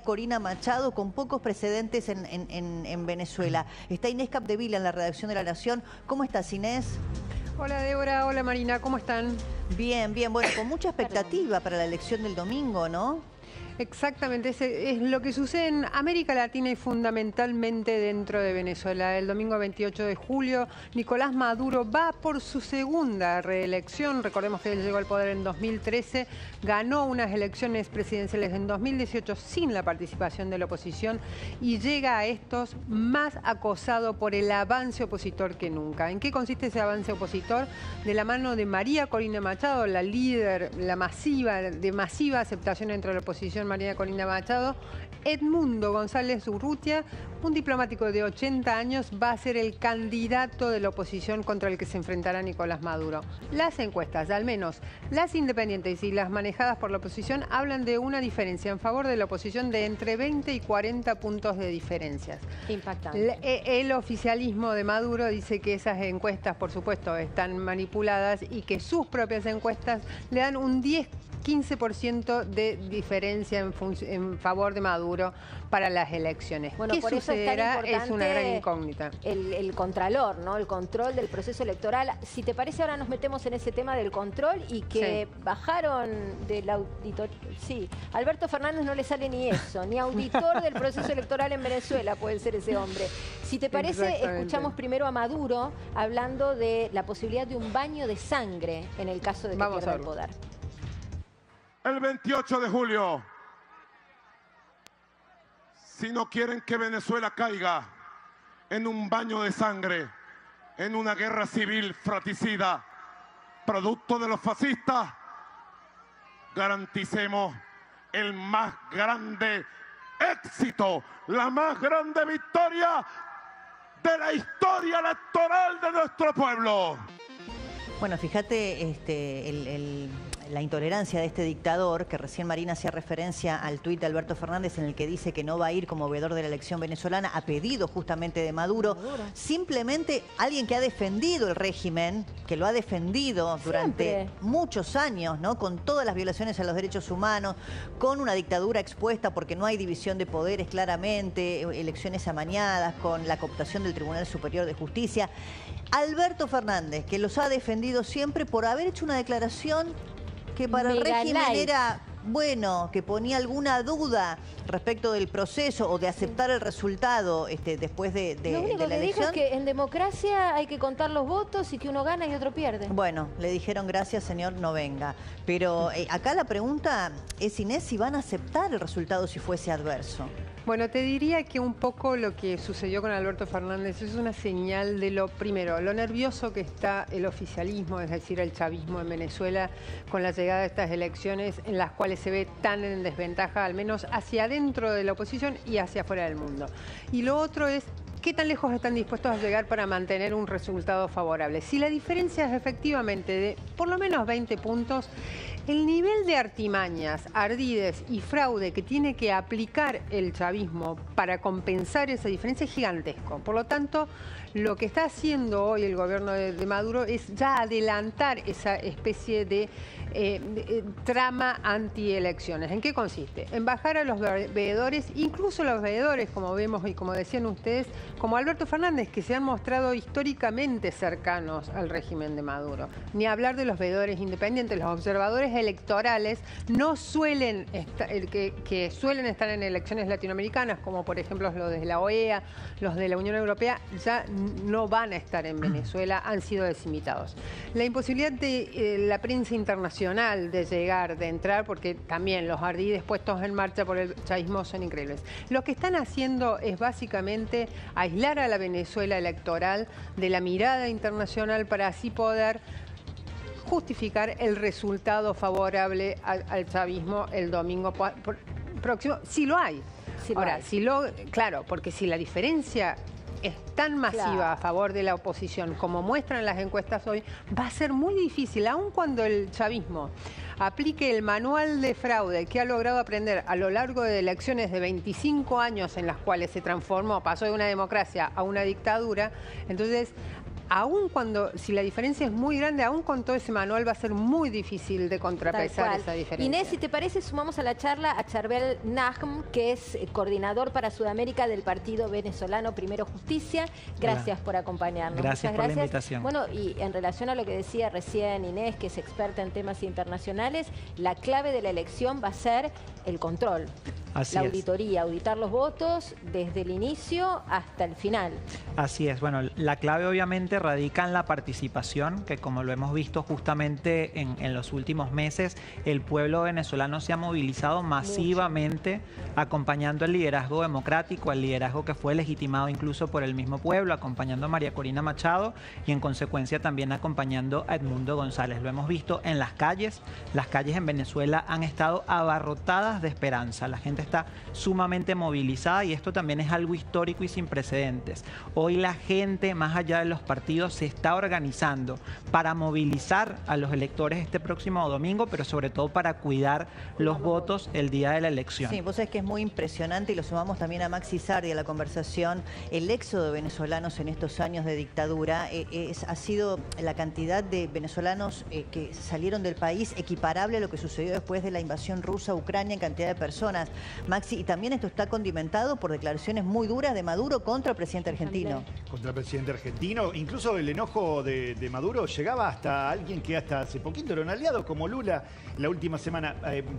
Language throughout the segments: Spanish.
Corina Machado, con pocos precedentes en Venezuela. Está Inés Capdevila en la redacción de La Nación. ¿Cómo estás, Inés? Hola, Débora. Hola, Marina. ¿Cómo están? Bien, bien. Bueno, con mucha expectativa para la elección del domingo, ¿no? Exactamente, es lo que sucede en América Latina y fundamentalmente dentro de Venezuela. El domingo 28 de julio, Nicolás Maduro va por su segunda reelección. Recordemos que él llegó al poder en 2013, ganó unas elecciones presidenciales en 2018 sin la participación de la oposición y llega a estos más acosado por el avance opositor que nunca. ¿En qué consiste ese avance opositor? De la mano de María Corina Machado, la líder, de masiva aceptación entre la oposición, María Corina Machado. Edmundo González Urrutia, un diplomático de 80 años, va a ser el candidato de la oposición contra el que se enfrentará Nicolás Maduro. Las encuestas, al menos las independientes y las manejadas por la oposición, hablan de una diferencia en favor de la oposición de entre 20 y 40 puntos de diferencias. Impactante. El oficialismo de Maduro dice que esas encuestas, por supuesto, están manipuladas y que sus propias encuestas le dan un 15% de diferencia en favor de Maduro para las elecciones. Bueno, ¿Qué por sucederá? Eso es tan importante es una gran incógnita. El contralor, ¿no? El control del proceso electoral. Si te parece, ahora nos metemos en ese tema del control y que bajaron del auditor. Sí, Alberto Fernández no le sale ni eso, ni auditor del proceso electoral en Venezuela puede ser ese hombre. Si te parece, escuchamos primero a Maduro hablando de la posibilidad de un baño de sangre en el caso de que pierda el poder. El 28 de julio, si no quieren que Venezuela caiga en un baño de sangre, en una guerra civil fratricida, producto de los fascistas, garanticemos el más grande éxito, la más grande victoria de la historia electoral de nuestro pueblo. Bueno, fíjate la intolerancia de este dictador, que recién Marina hacía referencia al tuit de Alberto Fernández en el que dice que no va a ir como veedor de la elección venezolana, a pedido justamente de Maduro. Simplemente alguien que ha defendido el régimen, que lo ha defendido durante muchos años, ¿no? Con todas las violaciones a los derechos humanos, con una dictadura expuesta porque no hay división de poderes claramente, elecciones amañadas, con la cooptación del Tribunal Superior de Justicia. Alberto Fernández, que los ha defendido siempre por haber hecho una declaración que para el régimen era, bueno, que ponía alguna duda respecto del proceso o de aceptar el resultado después de la elección. Lo único que dijo es que en democracia hay que contar los votos y que uno gana y otro pierde. Bueno, le dijeron gracias, señor, no venga. Pero acá la pregunta es, Inés, si van a aceptar el resultado si fuese adverso. Bueno, te diría que un poco lo que sucedió con Alberto Fernández es una señal de lo primero, lo nervioso que está el oficialismo, es decir, el chavismo en Venezuela, con la llegada de estas elecciones en las cuales se ve tan en desventaja, al menos hacia adentro de la oposición y hacia afuera del mundo. Y lo otro es, ¿qué tan lejos están dispuestos a llegar para mantener un resultado favorable? Si la diferencia es efectivamente de por lo menos 20 puntos, el nivel de artimañas, ardides y fraude que tiene que aplicar el chavismo para compensar esa diferencia es gigantesco. Por lo tanto, lo que está haciendo hoy el gobierno de Maduro es ya adelantar esa especie de trama antielecciones. ¿En qué consiste? En bajar a los veedores, incluso los veedores, como vemos y como decían ustedes, como Alberto Fernández, que se han mostrado históricamente cercanos al régimen de Maduro. Ni hablar de los veedores independientes, los observadores electorales no suelen que suelen estar en elecciones latinoamericanas, como por ejemplo los de la OEA, los de la Unión Europea, ya no van a estar en Venezuela, han sido desinvitados. La imposibilidad de la prensa internacional de llegar, de entrar, porque también los ardides puestos en marcha por el chavismo son increíbles. Lo que están haciendo es básicamente aislar a la Venezuela electoral de la mirada internacional para así poder justificar el resultado favorable al chavismo el domingo próximo, si lo hay. Ahora, claro, porque si la diferencia es tan masiva a favor de la oposición como muestran las encuestas hoy, va a ser muy difícil, aun cuando el chavismo aplique el manual de fraude que ha logrado aprender a lo largo de elecciones de 25 años en las cuales se transformó, pasó de una democracia a una dictadura. Entonces, aún si la diferencia es muy grande, aún con todo ese manual va a ser muy difícil de contrapesar esa diferencia. Inés, si te parece, sumamos a la charla a Charbel Nahm, que es coordinador para Sudamérica del Partido Venezolano Primero Justicia. Gracias por acompañarnos. Gracias por la invitación. Bueno, y en relación a lo que decía recién Inés, que es experta en temas internacionales, la clave de la elección va a ser el control. Así la es. auditoría, auditar los votos desde el inicio hasta el final. Así es. Bueno, la clave obviamente radica en la participación, que como lo hemos visto justamente en los últimos meses, el pueblo venezolano se ha movilizado masivamente acompañando el liderazgo democrático, el liderazgo que fue legitimado incluso por el mismo pueblo, acompañando a María Corina Machado y en consecuencia también acompañando a Edmundo González. Lo hemos visto en las calles en Venezuela han estado abarrotadas de esperanza, la gente está sumamente movilizada y esto también es algo histórico y sin precedentes. Hoy la gente, más allá de los partidos, se está organizando para movilizar a los electores este próximo domingo, pero sobre todo para cuidar los votos el día de la elección. Sí, vos sabés que es muy impresionante y lo sumamos también a Maxi Sardi a la conversación. El éxodo de venezolanos en estos años de dictadura ha sido la cantidad de venezolanos que salieron del país equiparable a lo que sucedió después de la invasión rusa a Ucrania en cantidad de personas. Maxi, y también esto está condimentado por declaraciones muy duras de Maduro contra el presidente argentino. Contra el presidente argentino. Incluso el enojo de Maduro llegaba hasta alguien que hasta hace poquito era un aliado, como Lula, la última semana.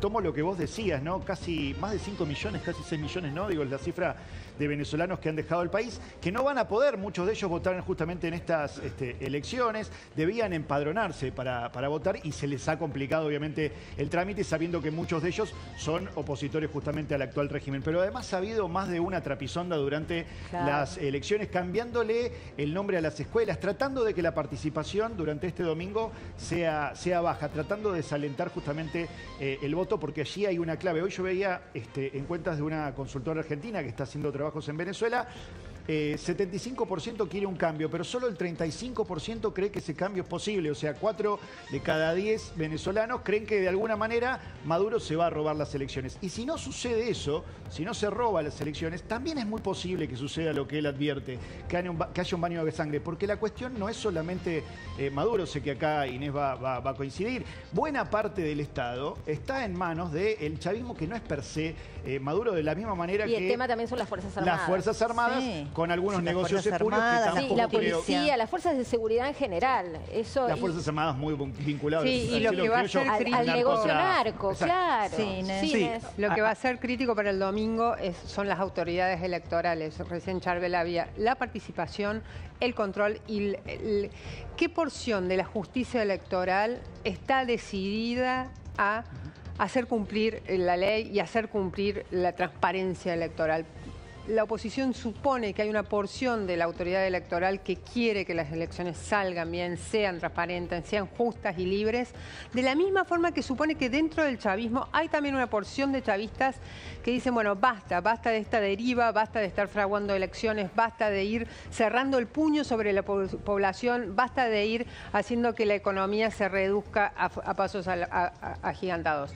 Tomo lo que vos decías, ¿no? Casi más de 5 millones, casi 6 millones, ¿no? Digo, la cifra de venezolanos que han dejado el país, que no van a poder, muchos de ellos votar justamente en estas elecciones, debían empadronarse para votar y se les ha complicado obviamente el trámite, sabiendo que muchos de ellos son opositores justamente al actual régimen. Pero además ha habido más de una trapisonda durante las elecciones, cambiándole el nombre a las escuelas, tratando de que la participación durante este domingo sea baja, tratando de desalentar justamente el voto, porque allí hay una clave. Hoy yo veía en cuentas de una consultora argentina que está haciendo trabajos en Venezuela, 75% quiere un cambio, pero solo el 35% cree que ese cambio es posible. O sea, 4 de cada 10 venezolanos creen que de alguna manera Maduro se va a robar las elecciones. Y si no sucede eso, si no se roba las elecciones, también es muy posible que suceda lo que él advierte, que haya un baño de sangre. Porque la cuestión no es solamente Maduro, sé que acá Inés va a coincidir. Buena parte del Estado está en manos del chavismo, que no es per se Maduro, de la misma manera que... Y el tema también son las Fuerzas Armadas. Las Fuerzas Armadas, sí, con algunos negocios espurios que tampoco la policía, las fuerzas de seguridad en general. Eso, las Fuerzas Armadas muy vinculadas y lo que va a ser al negocio narco, claro. Sí, lo que va a ser crítico para el domingo son las autoridades electorales. Recién Charbel había la participación, el control y qué porción de la justicia electoral está decidida a hacer cumplir la ley y hacer cumplir la transparencia electoral. La oposición supone que hay una porción de la autoridad electoral que quiere que las elecciones salgan bien, sean transparentes, sean justas y libres, de la misma forma que supone que dentro del chavismo hay también una porción de chavistas que dicen, bueno, basta de esta deriva, basta de estar fraguando elecciones, basta de ir cerrando el puño sobre la población, basta de ir haciendo que la economía se reduzca a pasos agigantados.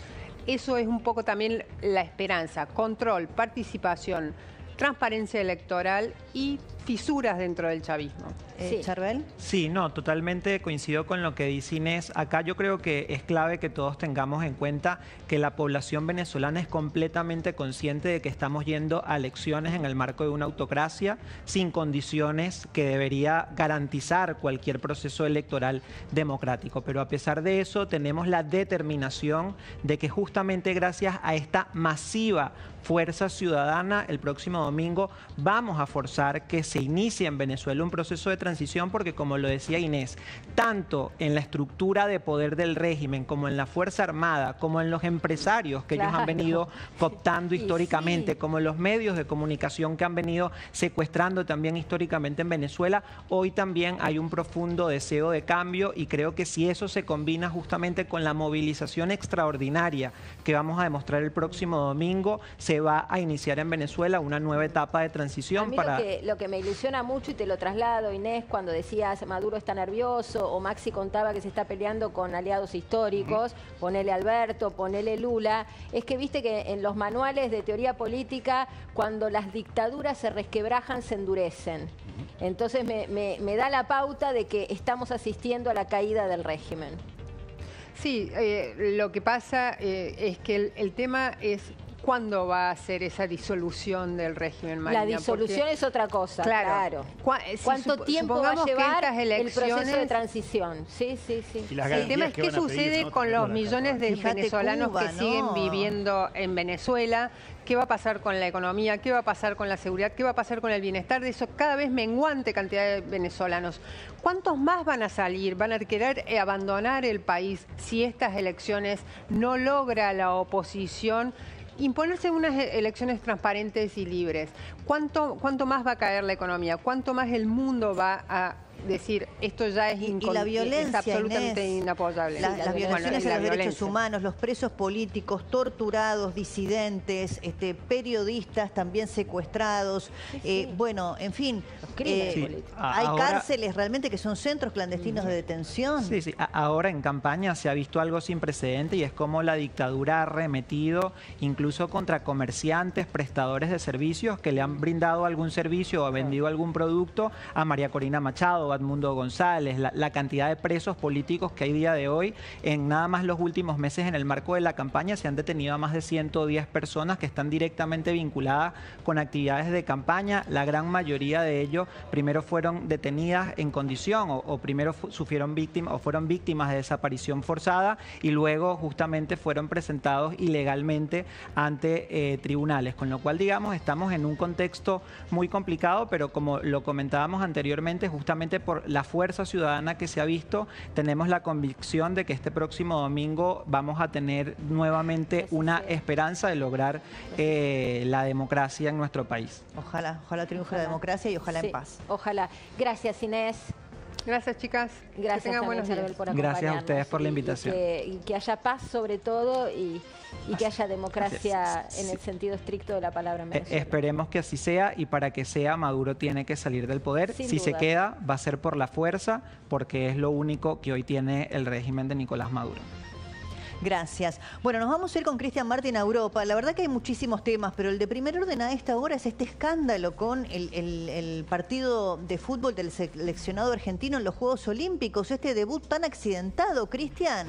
Eso es un poco también la esperanza, control, participación, transparencia electoral y fisuras dentro del chavismo. ¿Charbel? Sí, no, totalmente coincido con lo que dice Inés. Acá yo creo que es clave que todos tengamos en cuenta que la población venezolana es completamente consciente de que estamos yendo a elecciones en el marco de una autocracia sin condiciones que debería garantizar cualquier proceso electoral democrático. Pero a pesar de eso, tenemos la determinación de que justamente gracias a esta masiva fuerza ciudadana, el próximo domingo vamos a forzar que se inicie en Venezuela un proceso de transición, porque como lo decía Inés, tanto en la estructura de poder del régimen como en la Fuerza Armada, como en los empresarios que ellos han venido cooptando históricamente, como en los medios de comunicación que han venido secuestrando también históricamente en Venezuela, hoy también hay un profundo deseo de cambio, y creo que si eso se combina justamente con la movilización extraordinaria que vamos a demostrar el próximo domingo, se se va a iniciar en Venezuela una nueva etapa de transición. A mí para... lo que me ilusiona mucho, y te lo traslado, Inés, cuando decías Maduro está nervioso, o Maxi contaba que se está peleando con aliados históricos, ponele Alberto, ponele Lula, es que viste que en los manuales de teoría política, cuando las dictaduras se resquebrajan, se endurecen. Entonces me da la pauta de que estamos asistiendo a la caída del régimen. Sí, lo que pasa es que el tema es cuándo va a ser esa disolución del régimen, Marina. La disolución es otra cosa, claro. ¿Cuánto tiempo va a llevar el proceso de transición? Sí. El tema es qué sucede con los millones de venezolanos que siguen viviendo en Venezuela. ¿Qué va a pasar con la economía? ¿Qué va a pasar con la seguridad? ¿Qué va a pasar con el bienestar de eso? Cada vez menguante cantidad de venezolanos. ¿Cuántos más van a salir? ¿Van a querer abandonar el país si estas elecciones no logra la oposición imponerse unas elecciones transparentes y libres? ¿Cuánto más va a caer la economía? ¿Cuánto más el mundo va a decir esto ya es, y la violencia, es absolutamente Inés, inapoyable? Las violaciones a los derechos humanos, los presos políticos, torturados, disidentes, periodistas también secuestrados. Bueno, en fin, hay cárceles realmente que son centros clandestinos de detención. Sí. Ahora en campaña se ha visto algo sin precedente y es como la dictadura ha arremetido incluso contra comerciantes, prestadores de servicios que le han brindado algún servicio o ha vendido algún producto a María Corina Machado, a Edmundo González, la cantidad de presos políticos que hay día de hoy. En nada más los últimos meses en el marco de la campaña se han detenido a más de 110 personas que están directamente vinculadas con actividades de campaña. La gran mayoría de ellos primero fueron detenidas en condición o primero fueron víctimas de desaparición forzada y luego justamente fueron presentados ilegalmente ante tribunales, con lo cual digamos estamos en un contexto muy complicado, pero como lo comentábamos anteriormente, justamente por la fuerza ciudadana que se ha visto, tenemos la convicción de que este próximo domingo vamos a tener nuevamente una esperanza de lograr la democracia en nuestro país. Ojalá triunfe la democracia y ojalá en paz. Ojalá. Gracias, Inés. Gracias, chicas. Gracias, que tengan buenos días. por acompañarnos. Gracias a ustedes por la invitación. Y que haya paz sobre todo y que haya democracia en el sentido estricto de la palabra en Venezuela. Esperemos que así sea, y para que sea, Maduro tiene que salir del poder. Sin si duda. se queda, va a ser por la fuerza, porque es lo único que hoy tiene el régimen de Nicolás Maduro. Gracias. Bueno, nos vamos a ir con Cristian Martin a Europa. La verdad que hay muchísimos temas, pero el de primer orden a esta hora es este escándalo con el partido de fútbol del seleccionado argentino en los Juegos Olímpicos, este debut tan accidentado, Cristian.